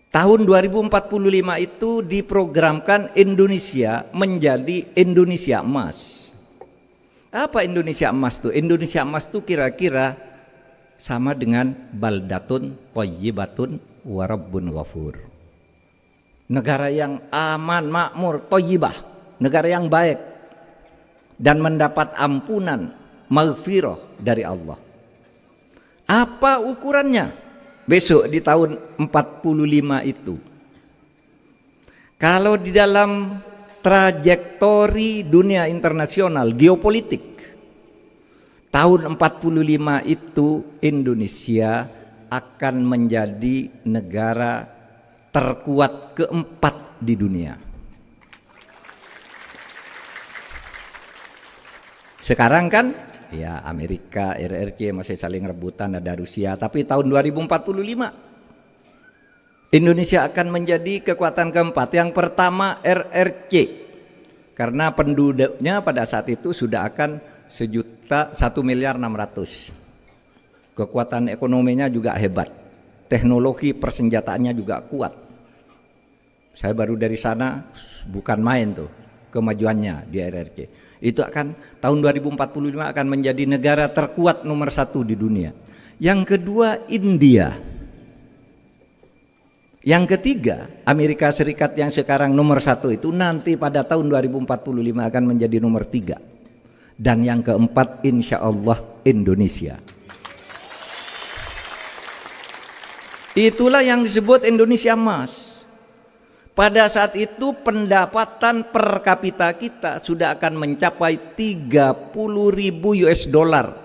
Tahun 2045 itu diprogramkan Indonesia menjadi Indonesia emas. Apa Indonesia emas tuh? Indonesia emas tuh kira-kira sama dengan baldatun thayyibatun wa rabbun ghafur. Negara yang aman, makmur, thayyibah, negara yang baik dan mendapat ampunan, maghfirah dari Allah. Apa ukurannya? Besok di tahun 45 itu, kalau di dalam trajektori dunia internasional geopolitik, tahun 45 itu Indonesia akan menjadi negara terkuat keempat di dunia. Sekarang kan ya Amerika, RRC masih saling rebutan, ada Rusia. Tapi tahun 2045 Indonesia akan menjadi kekuatan keempat. Yang pertama RRC, karena penduduknya pada saat itu sudah akan 1.600.000. Kekuatan ekonominya juga hebat, teknologi persenjataannya juga kuat. Saya baru dari sana, bukan main tuh kemajuannya di RRC. Itu akan tahun 2045 akan menjadi negara terkuat nomor 1 di dunia. Yang kedua India. Yang ketiga Amerika Serikat yang sekarang nomor 1 itu nanti pada tahun 2045 akan menjadi nomor 3. Dan yang keempat insya Allah Indonesia. Itulah yang disebut Indonesia emas. Pada saat itu pendapatan per kapita kita sudah akan mencapai 30.000 US dollar.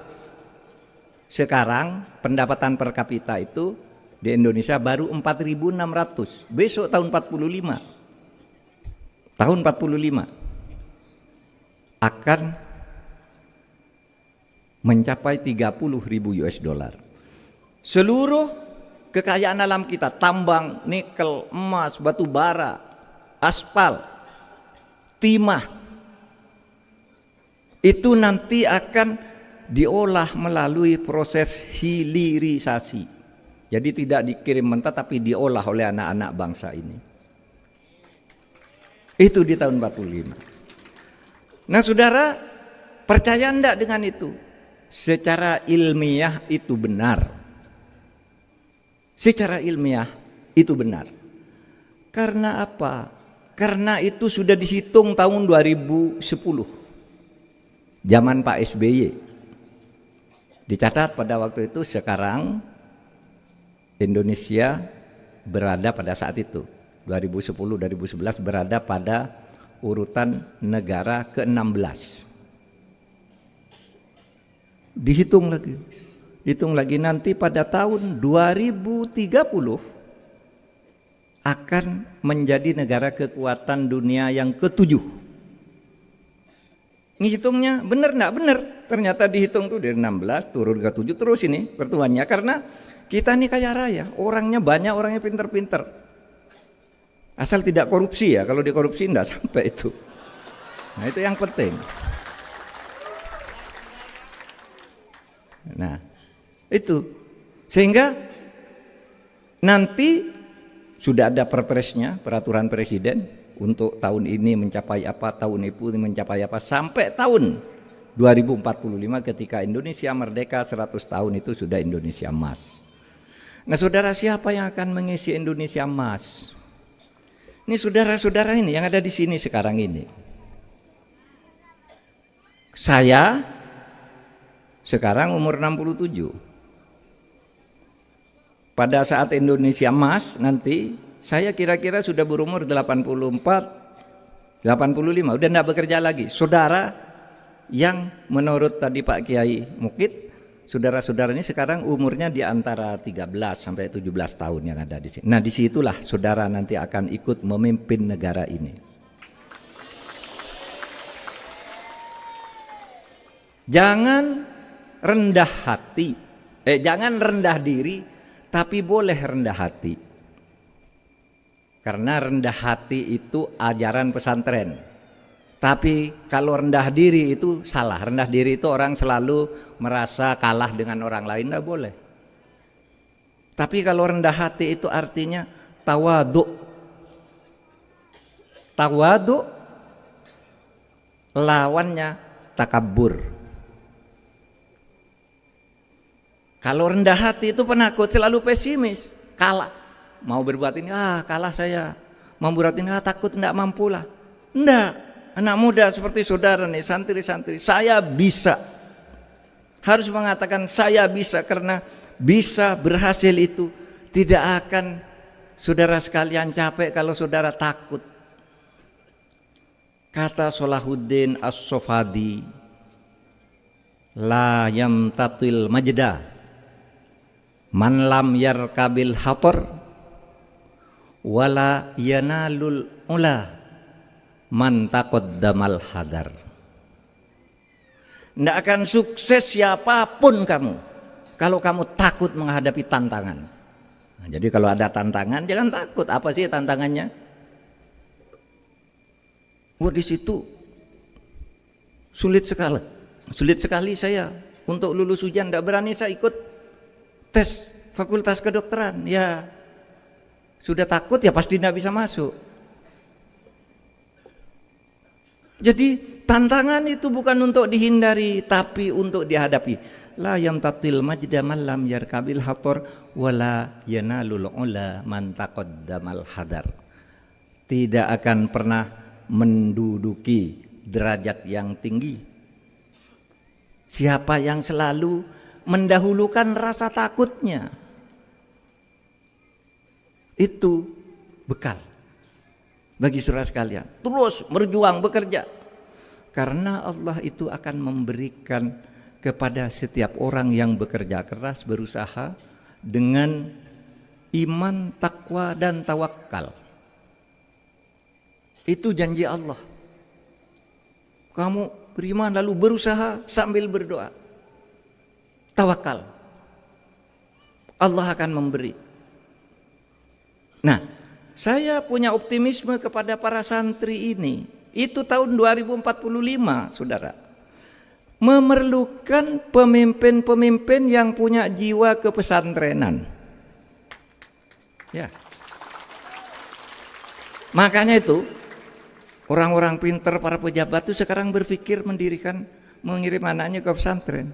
Sekarang pendapatan per kapita itu di Indonesia baru 4.600. Besok tahun 45. Tahun 45 akan mencapai 30.000 US dollar. Seluruh kekayaan alam kita, tambang, nikel, emas, batu bara, aspal, timah, itu nanti akan diolah melalui proses hilirisasi. Jadi tidak dikirim mentah tapi diolah oleh anak-anak bangsa ini. Itu di tahun 45. Nah saudara, percaya enggak dengan itu? Secara ilmiah itu benar. Secara ilmiah itu benar. Karena apa? Karena itu sudah dihitung tahun 2010. Zaman Pak SBY. Dicatat pada waktu itu, sekarang Indonesia berada pada saat itu 2010-2011 berada pada urutan negara ke-16. Dihitung lagi nanti pada tahun 2030 akan menjadi negara kekuatan dunia yang ke-7. Ngitungnya benar enggak? Benar. Ternyata dihitung tuh dari 16 turun ke 7 terus ini pertumbuhannya, karena kita ini kaya raya, orangnya banyak, orangnya pinter-pinter. Asal tidak korupsi ya, kalau dikorupsi enggak sampai itu. Nah, itu yang penting. Nah, itu sehingga nanti sudah ada perpresnya, peraturan presiden untuk tahun ini mencapai apa, tahun itu mencapai apa, sampai tahun 2045 ketika Indonesia merdeka 100 tahun itu sudah Indonesia emas. Nah saudara, siapa yang akan mengisi Indonesia emas? Ini saudara-saudara ini yang ada di sini sekarang ini. Saya sekarang umur 67. Pada saat Indonesia emas nanti saya kira-kira sudah berumur 84, 85, udah enggak bekerja lagi. Saudara yang menurut tadi Pak Kiai Mukid, saudara-saudara ini sekarang umurnya di antara 13 sampai 17 tahun yang ada di sini. Nah, disitulah saudara nanti akan ikut memimpin negara ini. Jangan rendah hati, jangan rendah diri, tapi boleh rendah hati. Karena rendah hati itu ajaran pesantren. Tapi kalau rendah diri itu salah. Rendah diri itu orang selalu merasa kalah dengan orang lain, tidak boleh. Tapi kalau rendah hati itu artinya tawadu. Tawadu lawannya takabur. Kalau rendah hati itu penakut, selalu pesimis, kalah. Mau berbuat ini, kalah saya. Mau berbuat ini, takut tidak mampu lah. Enggak, anak muda seperti saudara nih, santri-santri, saya bisa. Harus mengatakan saya bisa, karena bisa berhasil itu tidak akan saudara sekalian capek kalau saudara takut. Kata Salahuddin As-Sofadi, la yamtatil majda man lam yarkabil hator wala yanalul ula man taqaddamal hadar. Tidak akan sukses siapapun kamu kalau kamu takut menghadapi tantangan. Nah, jadi kalau ada tantangan jangan takut. Apa sih tantangannya? Di situ sulit sekali saya untuk lulus ujian. Tidak berani saya ikut tes fakultas kedokteran. Ya sudah takut ya pasti tidak bisa masuk. Jadi tantangan itu bukan untuk dihindari tapi untuk dihadapi. La yamtatil majda man lam yarkabil hator wala yanalul ula man taqaddamal hadar. Tidak akan pernah menduduki derajat yang tinggi siapa yang selalu mendahulukan rasa takutnya. Itu bekal bagi saudara sekalian. Terus berjuang, bekerja, karena Allah itu akan memberikan kepada setiap orang yang bekerja keras, berusaha dengan iman, takwa dan tawakal. Itu janji Allah. Kamu beriman lalu berusaha sambil berdoa, tawakal, Allah akan memberi. Nah, saya punya optimisme kepada para santri ini. Itu tahun 2045, saudara, memerlukan pemimpin-pemimpin yang punya jiwa kepesantrenan. Ya, makanya itu orang-orang pintar, para pejabat itu sekarang berpikir mengirim anaknya ke pesantren.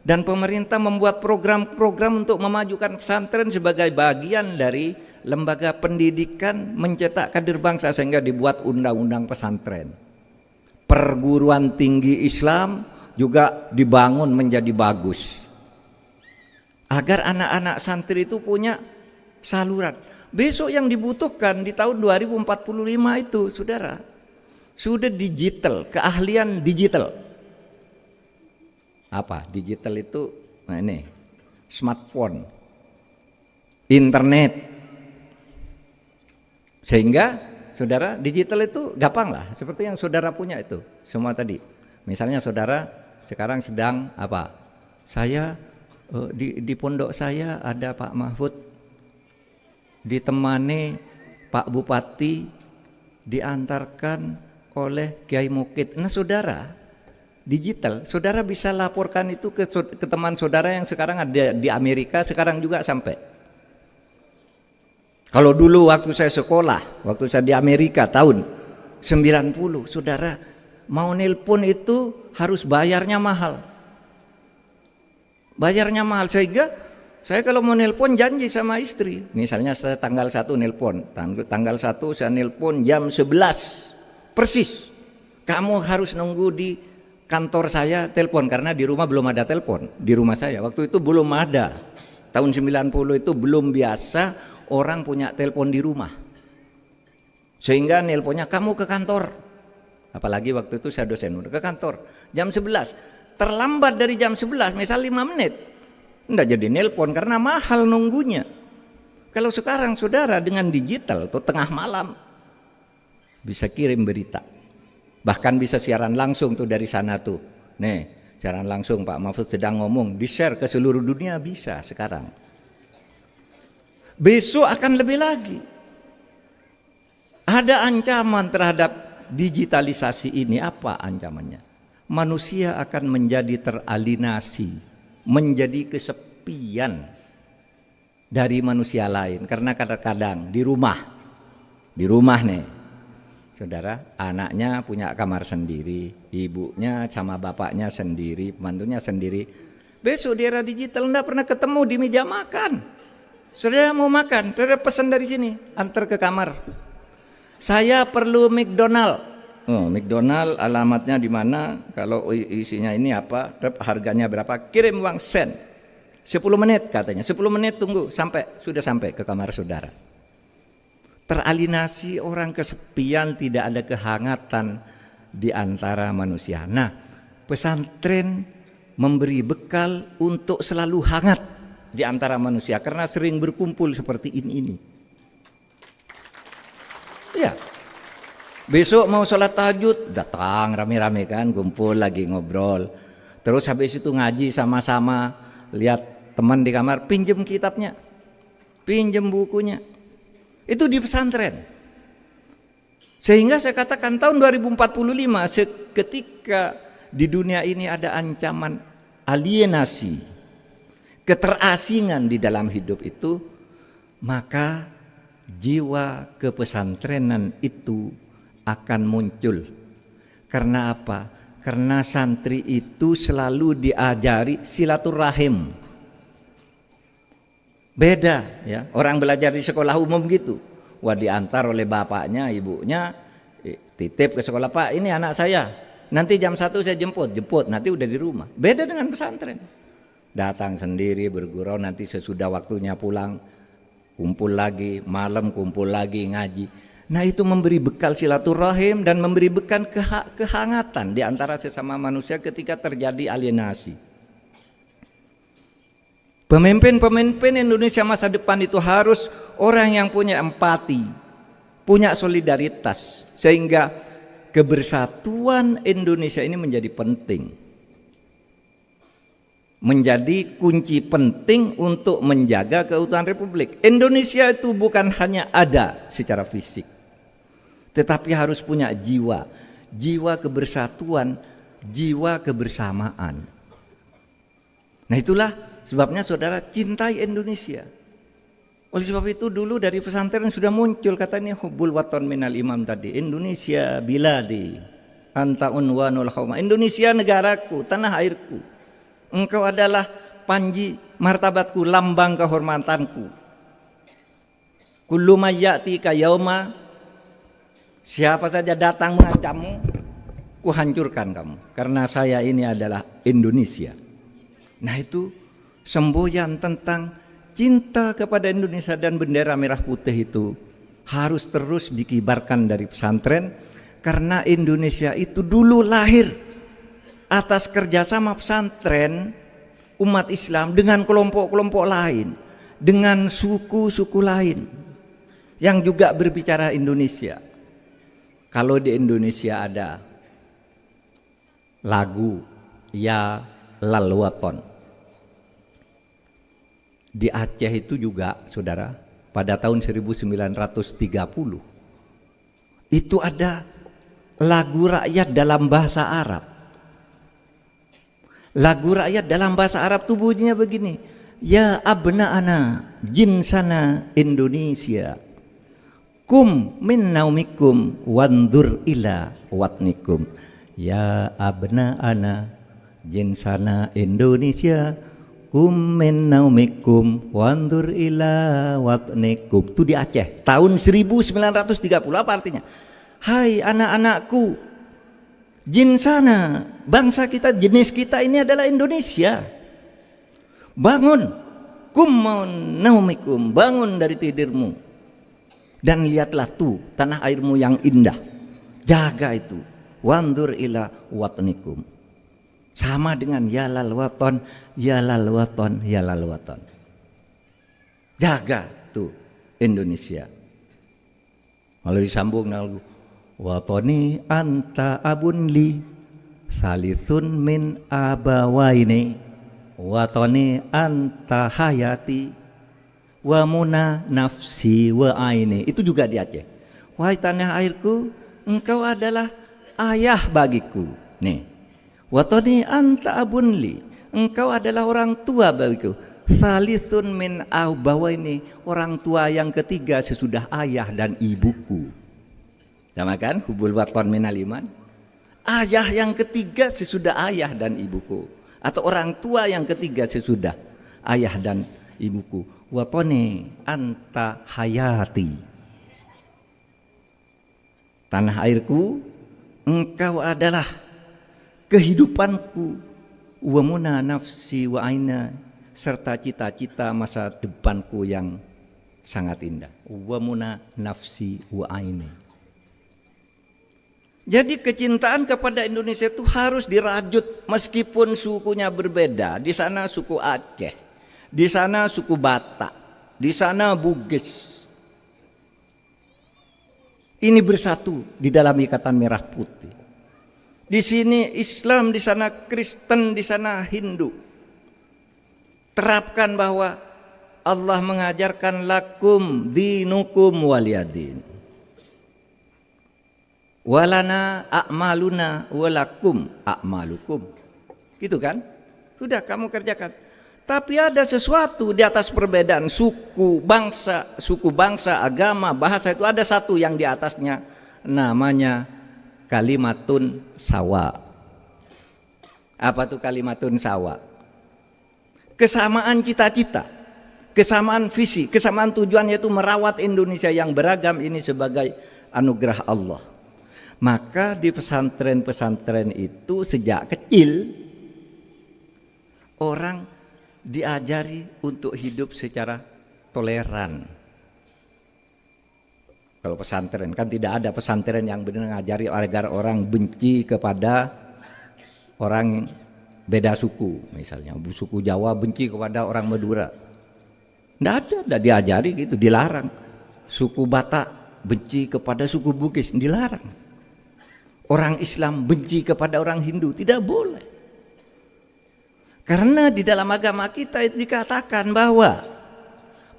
Dan pemerintah membuat program-program untuk memajukan pesantren sebagai bagian dari lembaga pendidikan mencetak kader bangsa, sehingga dibuat undang-undang pesantren. Perguruan tinggi Islam juga dibangun menjadi bagus, agar anak-anak santri itu punya saluran. Besok yang dibutuhkan di tahun 2045 itu, saudara, sudah digital, keahlian digital. Apa digital itu? Nah ini smartphone, internet, sehingga saudara digital itu gampang lah, seperti yang saudara punya itu semua tadi. Misalnya saudara sekarang sedang apa? Saya di pondok saya ada Pak Mahfud, ditemani Pak Bupati, diantarkan oleh Kiai Mukid. Nah saudara, digital, saudara bisa laporkan itu ke teman saudara yang sekarang ada di Amerika, sekarang juga sampai. Kalau dulu waktu saya sekolah, waktu saya di Amerika tahun 90, saudara, mau nelpon itu harus bayarnya mahal. Bayarnya mahal, sehingga saya kalau mau nelpon janji sama istri. Misalnya saya tanggal 1 nelpon, tanggal 1 saya nelpon jam 11 persis. Kamu harus nunggu di kantor saya telepon, karena di rumah belum ada telepon. Di rumah saya waktu itu belum ada. Tahun 90 itu belum biasa orang punya telepon di rumah. Sehingga nelponnya kamu ke kantor. Apalagi waktu itu saya dosen, udah ke kantor jam 11. Terlambat dari jam 11 misal 5 menit. Enggak jadi nelpon karena mahal nunggunya. Kalau sekarang saudara dengan digital tuh tengah malam bisa kirim berita, bahkan bisa siaran langsung tuh dari sana tuh. Nih siaran langsung Pak Mahfud sedang ngomong, di share ke seluruh dunia bisa sekarang. Besok akan lebih lagi. Ada ancaman terhadap digitalisasi ini. Apa ancamannya? Manusia akan menjadi teralinasi, menjadi kesepian. dari manusia lain. Karena kadang-kadang di rumah nih, saudara, anaknya punya kamar sendiri, ibunya sama bapaknya sendiri, mantunya sendiri. Besok di era digital enggak pernah ketemu di meja makan. Saudara mau makan, saudara pesan dari sini, antar ke kamar. Saya perlu McDonald. Oh, McDonald alamatnya di mana? Kalau isinya ini apa? Harganya berapa? Kirim uang sen. 10 menit katanya. 10 menit tunggu sudah sampai ke kamar saudara. Teralinasi orang, kesepian, tidak ada kehangatan di antara manusia. Nah, pesantren memberi bekal untuk selalu hangat di antara manusia karena sering berkumpul seperti ini. Ya, besok mau sholat tahajud, datang rame-rame kan, kumpul lagi ngobrol. Terus habis itu ngaji sama-sama, lihat teman di kamar, pinjem kitabnya, pinjem bukunya. Itu di pesantren. Sehingga saya katakan tahun 2045 ketika di dunia ini ada ancaman alienasi, keterasingan di dalam hidup itu, maka jiwa kepesantrenan itu akan muncul. Karena apa? Karena santri itu selalu diajari silaturahim. Beda ya, orang belajar di sekolah umum gitu. Wah, diantar oleh bapaknya, ibunya, titip ke sekolah, Pak ini anak saya, nanti jam 1 saya jemput, nanti udah di rumah. Beda dengan pesantren. Datang sendiri, bergurau, nanti sesudah waktunya pulang, kumpul lagi, malam kumpul lagi, ngaji. Nah, itu memberi bekal silaturahim dan memberi bekal kehangatan di antara sesama manusia ketika terjadi alienasi. Pemimpin-pemimpin Indonesia masa depan itu harus orang yang punya empati, punya solidaritas, sehingga kebersatuan Indonesia ini menjadi penting, menjadi kunci penting untuk menjaga keutuhan Republik. Indonesia itu bukan hanya ada secara fisik, tetapi harus punya jiwa kebersatuan, jiwa kebersamaan. Nah, itulah sebabnya saudara cintai Indonesia. Oleh sebab itu dulu dari pesantren sudah muncul katanya hubbul waton minal imam tadi. Indonesia biladi anta unwanul qauma. Indonesia negaraku, tanah airku. Engkau adalah panji martabatku, lambang kehormatanku. Kullu mayyati ka yauma, siapa saja datang mengancammu, ku hancurkan kamu. Karena saya ini adalah Indonesia. Nah, itu semboyan tentang cinta kepada Indonesia, dan bendera merah putih itu harus terus dikibarkan dari pesantren, karena Indonesia itu dulu lahir atas kerjasama pesantren umat Islam dengan kelompok-kelompok lain, dengan suku-suku lain yang juga berbicara Indonesia. Kalau di Indonesia ada lagu Ya Lalwaton, di Aceh itu juga saudara pada tahun 1930 itu ada lagu rakyat dalam bahasa Arab. Lagu rakyat dalam bahasa Arab itu bunyinya begini, ya abna'ana jinsana Indonesia, kum min naumikum wandur ila watnikum. Ya abna'ana jinsana Indonesia, kum min naumikum wandur ila watnikum. Itu di Aceh tahun 1930. Apa artinya? Hai anak-anakku, jinsana, bangsa kita, jenis kita ini adalah Indonesia. Bangun, kum naumikum, bangun dari tidurmu, dan lihatlah tuh tanah airmu yang indah. Jaga itu. Wandur ila watnikum. Sama dengan ya lal waton, ya lal waton, ya lal waton. Jaga tuh Indonesia. Lalu disambung lagu, watoni anta abun li salisun min abawaini, watoni anta hayati wa muna nafsi wa aini. Itu juga di Aceh. Wahai tanah airku, engkau adalah ayah bagiku. Nih, watoni anta abunli, engkau adalah orang tua bagiku. Salithun min abawaini, orang tua yang ketiga sesudah ayah dan ibuku. Sama kan? Hubul waton minal iman. Ayah yang ketiga sesudah ayah dan ibuku, atau orang tua yang ketiga sesudah ayah dan ibuku. Watone anta hayati, tanah airku, engkau adalah kehidupanku. Wa muna nafsi wa aina, serta cita-cita masa depanku yang sangat indah. Wa muna nafsi wa aini. Jadi kecintaan kepada Indonesia itu harus dirajut meskipun sukunya berbeda. Di sana suku Aceh, di sana suku Batak, di sana Bugis. Ini bersatu di dalam ikatan merah putih. Di sini Islam, di sana Kristen, di sana Hindu. Terapkan bahwa Allah mengajarkan lakum dinukum waliyadin. Walana a'maluna walakum a'malukum. Gitu kan? Sudah kamu kerjakan. Tapi ada sesuatu di atas perbedaan suku, bangsa, agama, bahasa, itu ada satu yang di atasnya, namanya kalimatun sawa. Apa tuh kalimatun sawa? Kesamaan cita-cita, kesamaan visi, kesamaan tujuan, yaitu merawat Indonesia yang beragam ini sebagai anugerah Allah. Maka di pesantren-pesantren itu sejak kecil orang diajari untuk hidup secara toleran. Kalau pesantren kan tidak ada pesantren yang benar ngajari agar orang benci kepada orang beda suku, misalnya suku Jawa benci kepada orang Madura. Tidak diajari gitu, dilarang. Suku Batak benci kepada suku Bugis, dilarang. Orang Islam benci kepada orang Hindu, tidak boleh. Karena di dalam agama kita itu dikatakan bahwa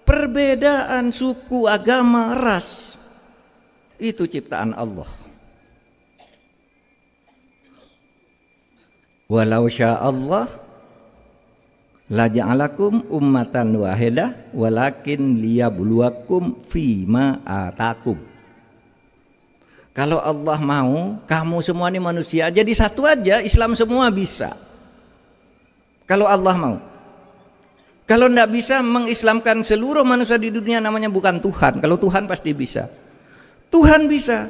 perbedaan suku, agama, ras itu ciptaan Allah. Walau sya'allah la ja'alakum ummatan wahidah walakin liyabluwakum fima atakum. Kalau Allah mau, kamu semua ini manusia jadi satu aja, Islam semua bisa. Kalau Allah mau. Kalau tidak bisa mengislamkan seluruh manusia di dunia, namanya bukan Tuhan. Kalau Tuhan pasti bisa. Tuhan bisa.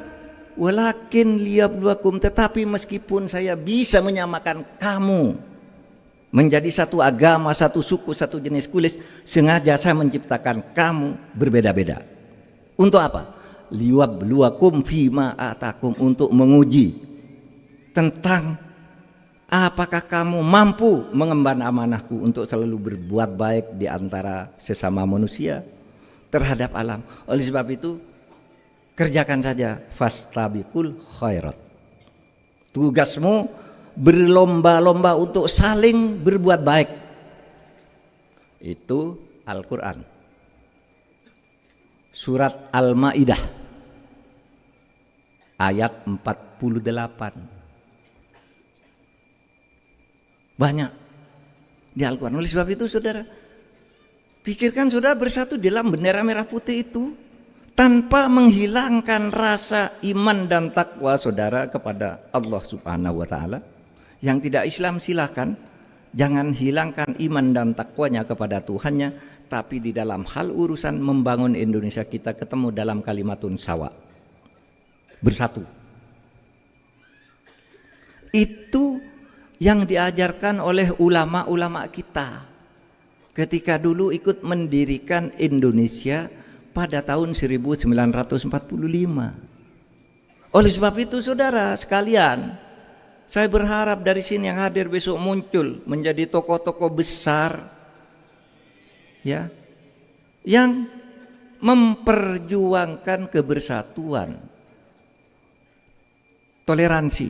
Walakin liyabluwakum, tetapi meskipun saya bisa menyamakan kamu menjadi satu agama, satu suku, satu jenis kulit, sengaja saya menciptakan kamu berbeda-beda. Untuk apa? Liyabluwakum fima atakum, untuk menguji tentang apakah kamu mampu mengemban amanahku untuk selalu berbuat baik di antara sesama manusia terhadap alam. Oleh sebab itu kerjakan saja fastabiqul khairat. Tugasmu berlomba-lomba untuk saling berbuat baik. Itu Al-Quran. Surat Al-Maidah ayat 48. Banyak di Al-Quran. Oleh sebab itu saudara, pikirkan saudara bersatu dalam bendera merah putih itu tanpa menghilangkan rasa iman dan takwa saudara kepada Allah Subhanahu wa Ta'ala. Yang tidak Islam silakan, jangan hilangkan iman dan takwanya kepada Tuhannya, tapi di dalam hal urusan membangun Indonesia kita ketemu dalam kalimatun sawa, bersatu. Itu yang diajarkan oleh ulama-ulama kita ketika dulu ikut mendirikan Indonesia pada tahun 1945. Oleh sebab itu saudara sekalian, saya berharap dari sini yang hadir besok muncul menjadi tokoh-tokoh besar ya, yang memperjuangkan kebersatuan, toleransi,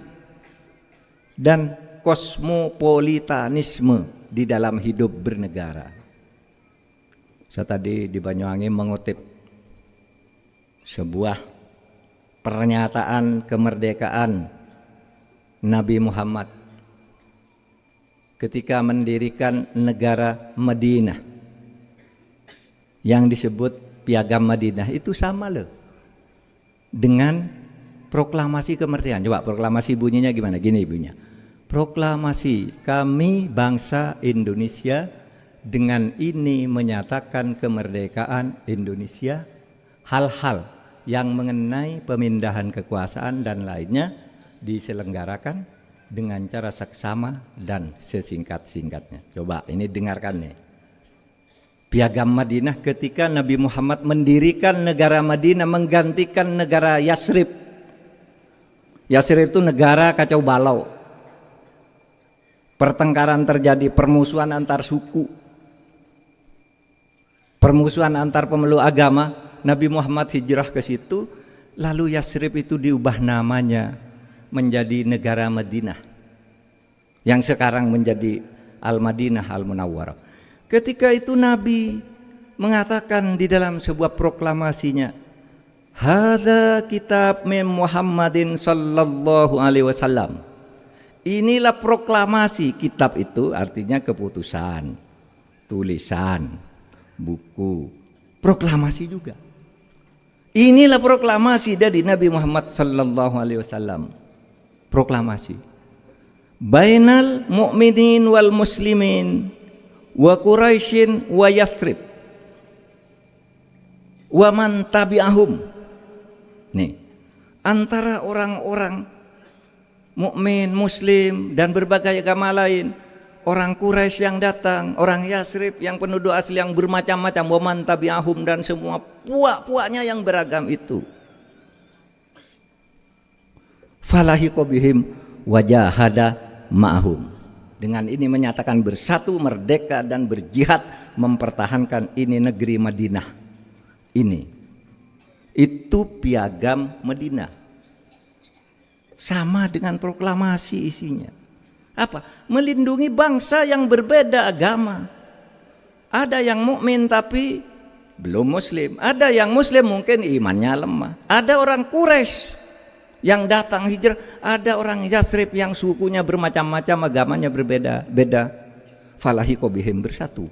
dan kosmopolitanisme di dalam hidup bernegara. Saya tadi di Banyuwangi mengutip sebuah pernyataan kemerdekaan Nabi Muhammad ketika mendirikan negara Madinah yang disebut Piagam Madinah itu sama loh dengan proklamasi kemerdekaan. Coba proklamasi bunyinya gimana? Gini bunyinya. Proklamasi kami bangsa Indonesia dengan ini menyatakan kemerdekaan Indonesia, hal-hal yang mengenai pemindahan kekuasaan dan lainnya diselenggarakan dengan cara seksama dan sesingkat-singkatnya. Coba ini dengarkan nih. Piagam Madinah ketika Nabi Muhammad mendirikan negara Madinah menggantikan negara Yasrib. Yasrib itu negara kacau balau. Pertengkaran terjadi, permusuhan antar suku, permusuhan antar pemeluk agama. Nabi Muhammad hijrah ke situ, lalu Yasrib itu diubah namanya menjadi negara Madinah, yang sekarang menjadi Al-Madinah Al-Munawwarah. Ketika itu Nabi mengatakan di dalam sebuah proklamasinya, hadza kitab min Muhammadin sallallahu alaihi wasallam. Inilah proklamasi. Kitab itu artinya keputusan, tulisan, buku, proklamasi juga. Inilah proklamasi dari Nabi Muhammad sallallahu alaihi wasallam. Proklamasi. Bainal mu'minin wal muslimin wa Quraisyin wa Yathrib wa man tabi'ahum. Nih, antara orang-orang mukmin, muslim dan berbagai agama lain, orang Quraisy yang datang, orang Yasrib yang penduduk asli yang bermacam-macam, wa man tabi'ahum dan semua puak-puaknya yang beragam itu. Falahiqa bihim wajahada ma'hum. Dengan ini menyatakan bersatu, merdeka dan berjihad mempertahankan ini negeri Madinah. Ini. Itu Piagam Madinah. Sama dengan proklamasi isinya. Apa? Melindungi bangsa yang berbeda agama. Ada yang mukmin tapi belum muslim. Ada yang muslim mungkin imannya lemah. Ada orang Quraisy yang datang hijrah, ada orang Yasrib yang sukunya bermacam-macam, agamanya berbeda-beda. Falahiqa bihim, bersatu.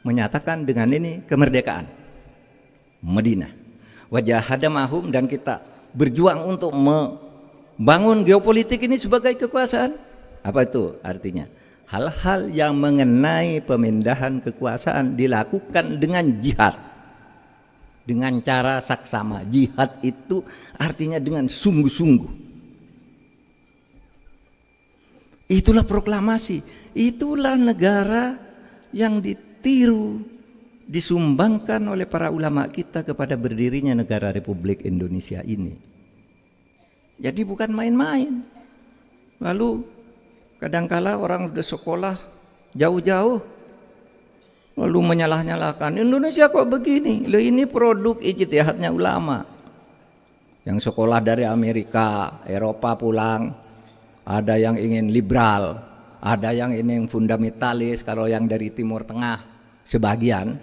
Menyatakan dengan ini kemerdekaan Madinah. Wajahada mahum, dan kita berjuang untuk membangun geopolitik ini sebagai kekuasaan. Apa itu artinya? Hal-hal yang mengenai pemindahan kekuasaan dilakukan dengan jihad, dengan cara saksama. Jihad itu artinya dengan sungguh-sungguh. Itulah proklamasi. Itulah negara yang ditiru, disumbangkan oleh para ulama kita kepada berdirinya negara Republik Indonesia ini. Jadi bukan main-main. Lalu kadangkala orang sudah sekolah jauh-jauh lalu menyalah-nyalahkan, Indonesia kok begini? Loh, ini produk ijtihadnya ulama yang sekolah dari Amerika, Eropa pulang. Ada yang ingin liberal, ada yang ingin fundamentalis. Kalau yang dari Timur Tengah sebagian,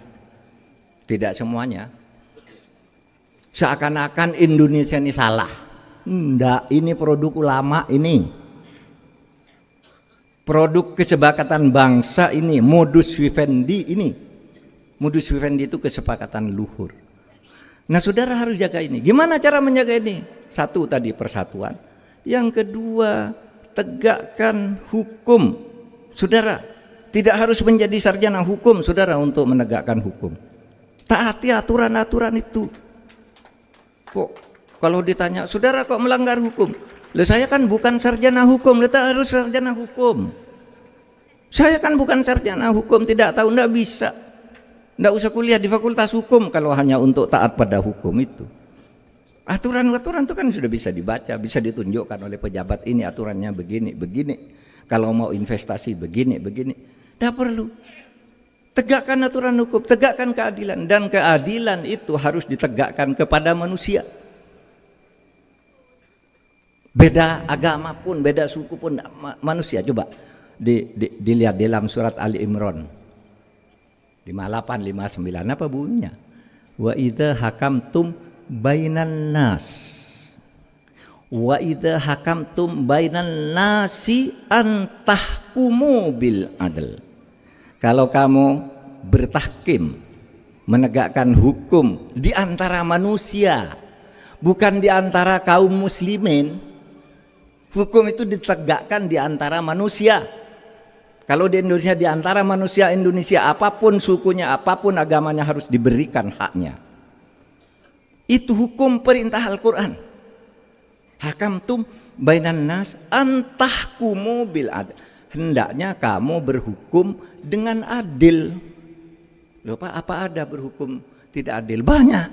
tidak semuanya. Seakan-akan Indonesia ini salah. Enggak, ini produk ulama ini. Produk kesepakatan bangsa ini, modus vivendi ini. Modus vivendi itu kesepakatan luhur. Nah, saudara harus jaga ini. Gimana cara menjaga ini? Satu tadi persatuan. Yang kedua, tegakkan hukum. Saudara, tidak harus menjadi sarjana hukum, saudara, untuk menegakkan hukum. Taati aturan-aturan itu. Kok kalau ditanya, saudara kok melanggar hukum? Loh, saya kan bukan sarjana hukum, kita harus sarjana hukum. Saya kan bukan sarjana hukum, tidak tahu, tidak bisa. Tidak usah kuliah di fakultas hukum kalau hanya untuk taat pada hukum itu. Aturan-aturan itu kan sudah bisa dibaca, bisa ditunjukkan oleh pejabat, ini aturannya begini, begini. Kalau mau investasi begini, begini. Tidak perlu. Tegakkan aturan hukum, tegakkan keadilan. Dan keadilan itu harus ditegakkan kepada manusia. Beda agama pun, beda suku pun manusia. Coba dilihat dalam surat Ali Imran 58-59 apa bunyinya? Wa idza hakamtum bainan nas, wa idza hakamtum bainan nasi antahkumu bil adl. Kalau kamu bertahkim menegakkan hukum di antara manusia, bukan di antara kaum muslimin. Hukum itu ditegakkan di antara manusia. Kalau di Indonesia, di antara manusia Indonesia, apapun sukunya, apapun agamanya, harus diberikan haknya. Itu hukum perintah Al-Quran. Hakamtum bainan nas antahkumu bil adl. Hendaknya kamu berhukum dengan adil. Loh Pak, apa ada berhukum tidak adil? Banyak.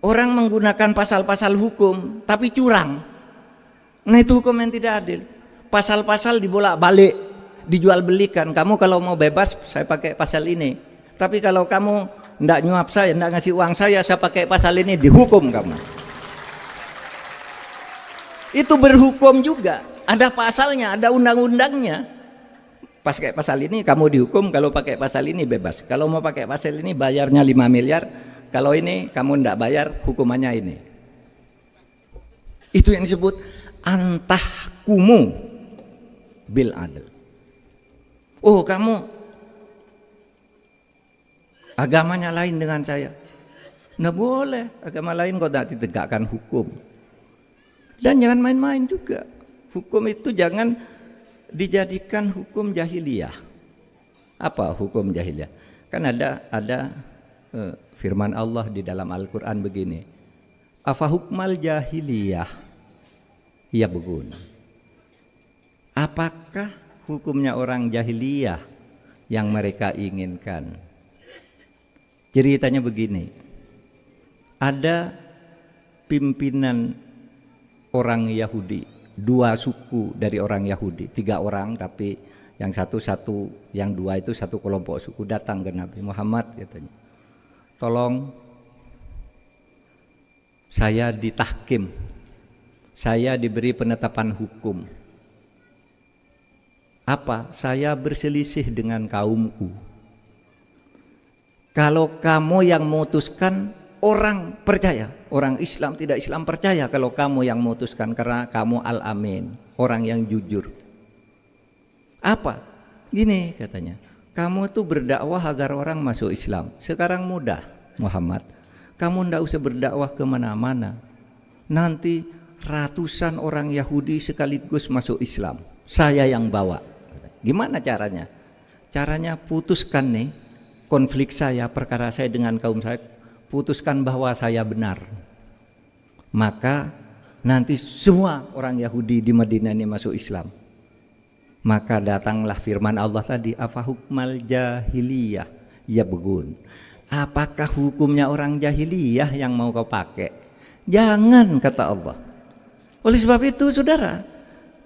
Orang menggunakan pasal-pasal hukum tapi curang. Nah itu hukum yang tidak adil. Pasal-pasal dibolak-balik, dijual belikan. Kamu kalau mau bebas, saya pakai pasal ini. Tapi kalau kamu ndak nyuap saya, ndak ngasih uang saya pakai pasal ini, dihukum kamu. Itu berhukum juga. Ada pasalnya, ada undang-undangnya. Pakai pasal ini kamu dihukum, kalau pakai pasal ini bebas. Kalau mau pakai pasal ini bayarnya 5 miliar, kalau ini kamu ndak bayar hukumannya ini. Itu yang disebut antahkumu bil adl. Oh kamu agamanya lain dengan saya, nggak boleh. Agama lain kok tidak ditegakkan hukum. Dan jangan main-main juga. Hukum itu jangan dijadikan hukum jahiliyah. Apa hukum jahiliyah? Kan ada firman Allah di dalam Al-Quran begini, afa hukmal jahiliyah ya begun. Apakah hukumnya orang jahiliyah yang mereka inginkan? Ceritanya begini, ada pimpinan orang Yahudi, 2 suku dari orang Yahudi, 3 orang, tapi yang satu, yang 2 itu satu kelompok suku, datang ke Nabi Muhammad, katanya, tolong saya ditahkim, saya diberi penetapan hukum. Apa? Saya berselisih dengan kaumku. Kalau kamu yang memutuskan, orang percaya, orang Islam tidak Islam percaya kalau kamu yang memutuskan, karena kamu al-amin, orang yang jujur. Apa? Gini katanya, kamu tuh berdakwah agar orang masuk Islam. Sekarang mudah Muhammad, kamu ndak usah berdakwah kemana-mana, nanti ratusan orang Yahudi sekaligus masuk Islam, saya yang bawa. Gimana caranya? Caranya putuskan nih konflik saya, perkara saya dengan kaum saya, putuskan bahwa saya benar, maka nanti semua orang Yahudi di Madinah ini masuk Islam. Maka datanglah firman Allah tadi, afa hukmal jahiliyah ya begun. Apakah hukumnya orang jahiliyah yang mau kau pakai? Jangan, kata Allah. Oleh sebab itu saudara,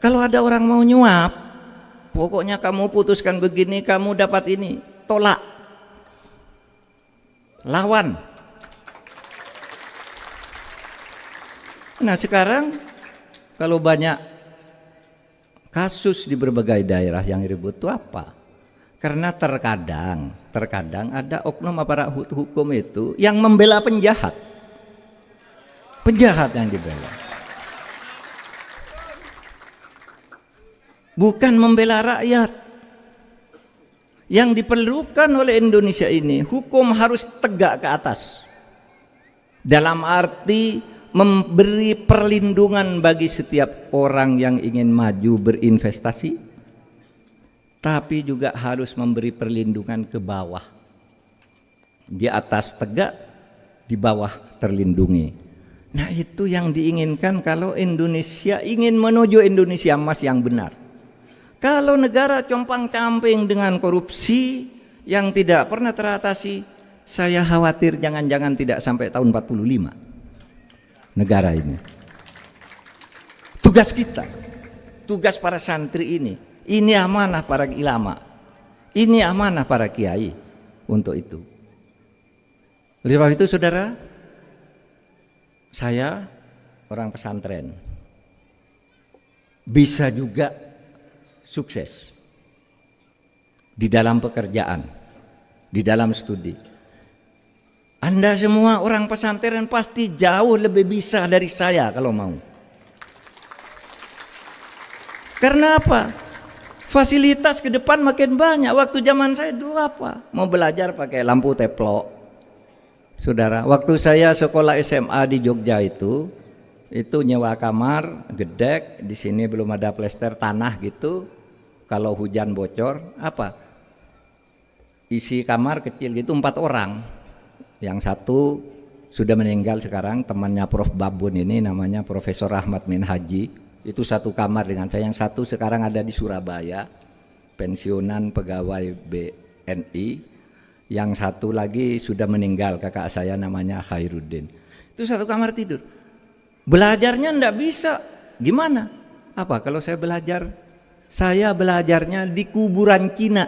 kalau ada orang mau nyuap, pokoknya kamu putuskan begini, kamu dapat ini, tolak, lawan. Nah sekarang kalau banyak kasus di berbagai daerah yang ribut itu apa? Karena terkadang ada oknum aparat hukum itu yang membela penjahat yang dibela, bukan membela rakyat. Yang diperlukan oleh Indonesia ini, hukum harus tegak ke atas, dalam arti memberi perlindungan bagi setiap orang yang ingin maju berinvestasi, tapi juga harus memberi perlindungan ke bawah. Di atas tegak, di bawah terlindungi. Nah itu yang diinginkan kalau Indonesia ingin menuju Indonesia emas yang benar. Kalau negara compang-camping dengan korupsi yang tidak pernah teratasi, saya khawatir jangan-jangan tidak sampai tahun 45 negara ini. Tugas kita, tugas para santri ini amanah para ulama, ini amanah para kiai untuk itu. Oleh sebab itu saudara, saya orang pesantren bisa juga sukses di dalam pekerjaan, di dalam studi. Anda semua orang pesantren pasti jauh lebih bisa dari saya kalau mau. Karena apa? Fasilitas ke depan makin banyak. Waktu zaman saya dulu apa? Mau belajar pakai lampu teplok, Saudara, waktu saya sekolah SMA di Jogja itu nyewa kamar gedek, di sini belum ada plester tanah gitu. Kalau hujan bocor, apa? Isi kamar kecil gitu 4 orang. Yang satu sudah meninggal sekarang, temannya Prof. Babun ini namanya Profesor Ahmad Minhaji. Itu satu kamar dengan saya. Yang satu sekarang ada di Surabaya, pensiunan pegawai BNI. Yang satu lagi sudah meninggal, kakak saya namanya Khairuddin. Itu satu kamar tidur. Belajarnya enggak bisa. Gimana? Apa kalau saya belajar? Saya belajarnya di kuburan Cina.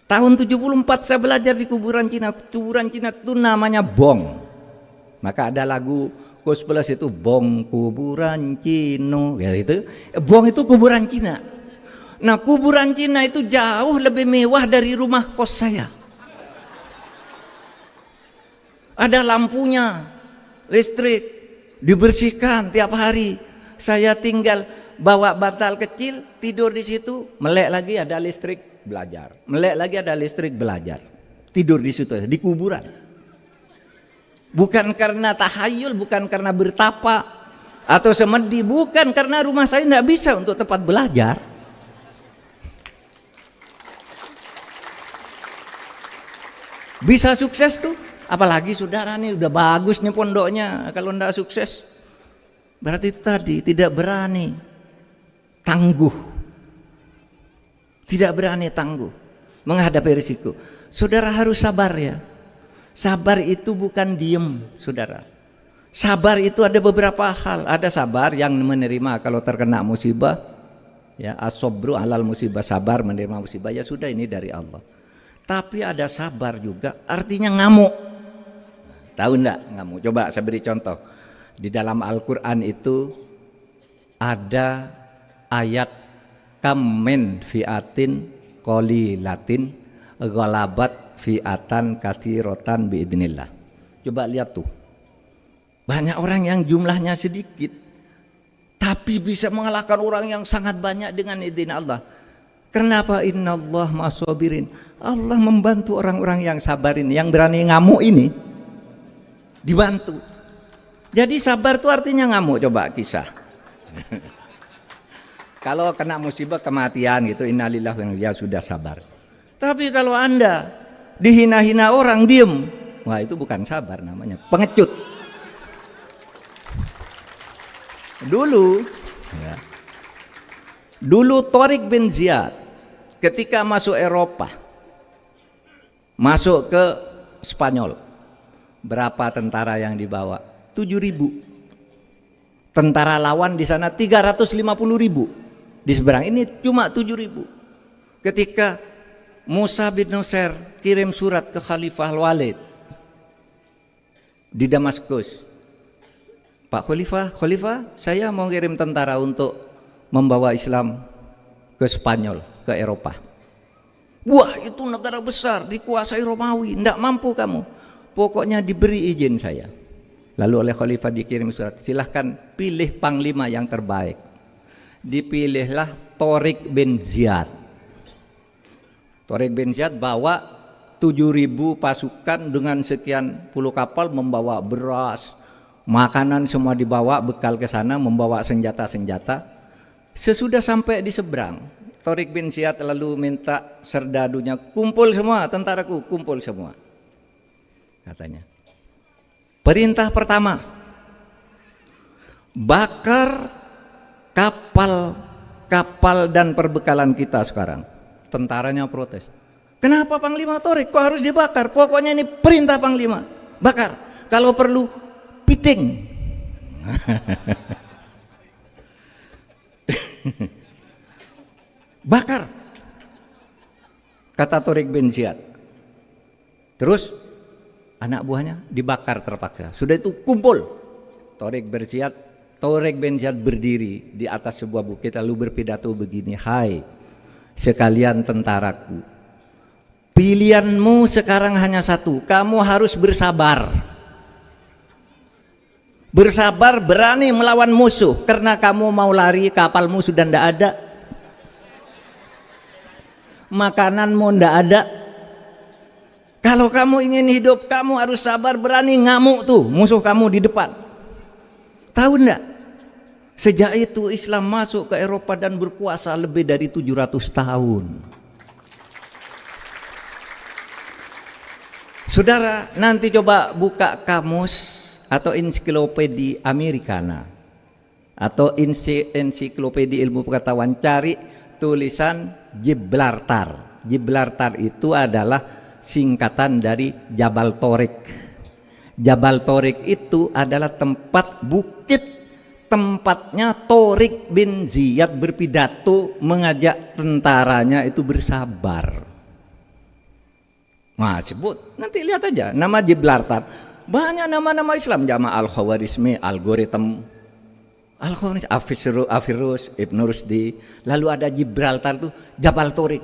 Tahun 74 saya belajar di kuburan Cina. Kuburan Cina itu namanya Bong. Maka ada lagu Kus Plus itu Bong kuburan Cina. Ya itu Bong itu kuburan Cina. Nah, kuburan Cina itu jauh lebih mewah dari rumah kos saya. Ada lampunya, listrik, dibersihkan tiap hari. Saya tinggal bawa bantal kecil, tidur di situ, melek lagi ada listrik. Belajar, melek lagi ada listrik, belajar, tidur di situ di kuburan. Bukan karena tahayul, bukan karena bertapa atau semedi, bukan karena rumah saya tidak bisa untuk tempat belajar. Bisa sukses tuh, apalagi saudara nih udah bagus nih pondoknya. Kalau tidak sukses, berarti itu tadi tidak berani tangguh. Tidak berani tangguh menghadapi risiko. Saudara harus sabar ya. Sabar itu bukan diem, saudara. Sabar itu ada beberapa hal. Ada sabar yang menerima kalau terkena musibah, ya as-sabru alal musibah, sabar menerima musibah, ya sudah ini dari Allah. Tapi ada sabar juga artinya ngamuk. Tahu enggak ngamuk? Coba saya beri contoh. Di dalam Al-Qur'an itu ada ayat kam min fiatin qalilatin ghalabat fiatan katsiratan biidznillah. Coba lihat tuh. Banyak orang yang jumlahnya sedikit tapi bisa mengalahkan orang yang sangat banyak dengan izin Allah. Kenapa? Innallah ma'as-sabirin. Allah membantu orang-orang yang sabar ini, yang berani ngamuk ini dibantu. Jadi sabar itu artinya ngamuk. Coba kisah. Kalau kena musibah kematian gitu, innalillahi wa inna ilaihi raji'un, sudah sabar. Tapi kalau Anda dihina-hina orang diem, wah itu bukan sabar namanya, pengecut. Dulu Tariq bin Ziyad ketika masuk Eropa, masuk ke Spanyol, berapa tentara yang dibawa? 7.000. Tentara lawan di sana 350.000. Di seberang ini cuma 7.000. Ketika Musa bin Nusair kirim surat ke Khalifah Al-Walid di Damaskus, Pak Khalifah, saya mau kirim tentara untuk membawa Islam ke Spanyol, ke Eropa. Wah, itu negara besar dikuasai Romawi, tidak mampu kamu. Pokoknya diberi izin saya. Lalu oleh Khalifah dikirim surat, silahkan pilih panglima yang terbaik. Dipilihlah Tariq bin Ziyad. Tariq bin Ziyad bawa 7.000 pasukan dengan sekian puluh kapal, membawa beras, makanan semua dibawa, bekal ke sana, membawa senjata-senjata. Sesudah sampai di seberang, Tariq bin Ziyad lalu minta serdadunya, kumpul semua tentaraku, kumpul semua. Katanya, perintah pertama, bakar kapal dan perbekalan kita sekarang. Tentaranya protes. Kenapa Panglima Tariq kok harus dibakar? Pokoknya ini perintah Panglima, bakar. Kalau perlu piting. Bakar, kata Tariq bin Ziyad. Terus anak buahnya dibakar terpaksa. Sudah itu kumpul. Tariq bin Ziyad berdiri di atas sebuah bukit lalu berpidato begini, hai sekalian tentaraku, pilihanmu sekarang hanya satu, kamu harus bersabar. Bersabar, berani melawan musuh, karena kamu mau lari, kapalmu sudah tidak ada, makananmu tidak ada, Kalau kamu ingin hidup, kamu harus sabar, berani ngamuk tuh musuh kamu di depan. Tahu enggak? Sejak itu Islam masuk ke Eropa dan berkuasa lebih dari 700 tahun. Saudara, nanti coba buka kamus atau ensiklopedia Americana atau ensiklopedia ilmu pengetahuan, cari tulisan Gibraltar. Gibraltar itu adalah singkatan dari Jabal Torik. Jabal Torik itu adalah tempat bukit, tempatnya Torik bin Ziyad berpidato mengajak tentaranya itu bersabar. Nah, sebut nanti lihat aja nama Gibraltar. Banyak nama-nama Islam, Jama' al-Khawarizmi, algoritma Al-Khawarizmi, Afirus, Ibn Rusdi. Lalu ada Gibraltar tuh, Jabal Torik.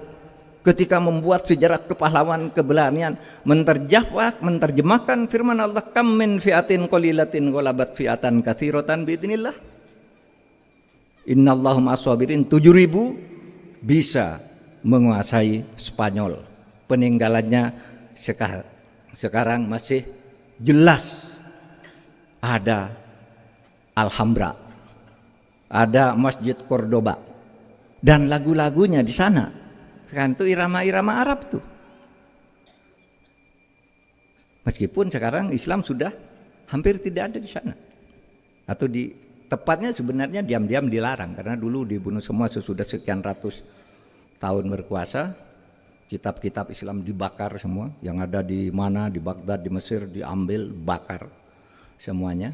Ketika membuat sejarah kepahlawan, keberanian, menerjemahkan firman Allah, kam min fi'atin qalilatin ghalabat fi'atan katsiratan biidznillah. Innallahum as-sabirin. 7.000 bisa menguasai Spanyol. Peninggalannya sekarang masih jelas. Ada Alhambra, ada Masjid Cordoba, dan lagu-lagunya di sana. Kan itu irama-irama Arab tuh. Meskipun sekarang Islam sudah hampir tidak ada di sana. Atau di tepatnya sebenarnya diam-diam dilarang, karena dulu dibunuh semua sesudah sekian ratus tahun berkuasa. Kitab-kitab Islam dibakar semua, yang ada di mana, di Baghdad, di Mesir, diambil, bakar semuanya.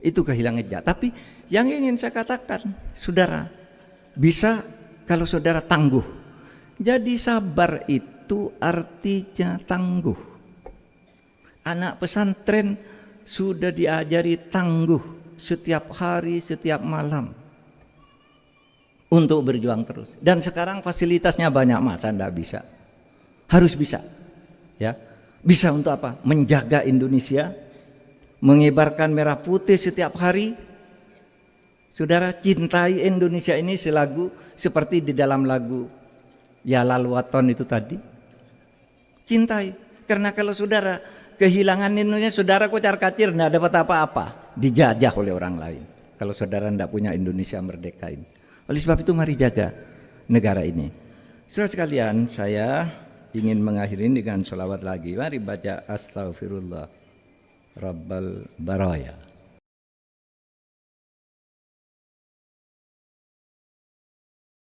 Itu kehilangan jejak. Tapi yang ingin saya katakan, saudara, bisa kalau saudara tangguh. Jadi sabar itu artinya tangguh. Anak pesantren sudah diajari tangguh setiap hari, setiap malam untuk berjuang terus. Dan sekarang fasilitasnya banyak, masa enggak bisa? Harus bisa. Ya. Bisa untuk apa? Menjaga Indonesia, mengibarkan merah putih setiap hari. Saudara, cintai Indonesia ini seperti di dalam lagu Ya Lal Waton itu tadi. Cintai. Karena kalau saudara kehilangan Indonesia, saudara kocar kacir, tidak dapat apa-apa, dijajah oleh orang lain. Kalau saudara tidak punya Indonesia merdeka ini. Oleh sebab itu mari jaga negara ini. Saudara sekalian, saya ingin mengakhiri dengan sholawat lagi. Mari baca Astaghfirullah Rabbal Baraya.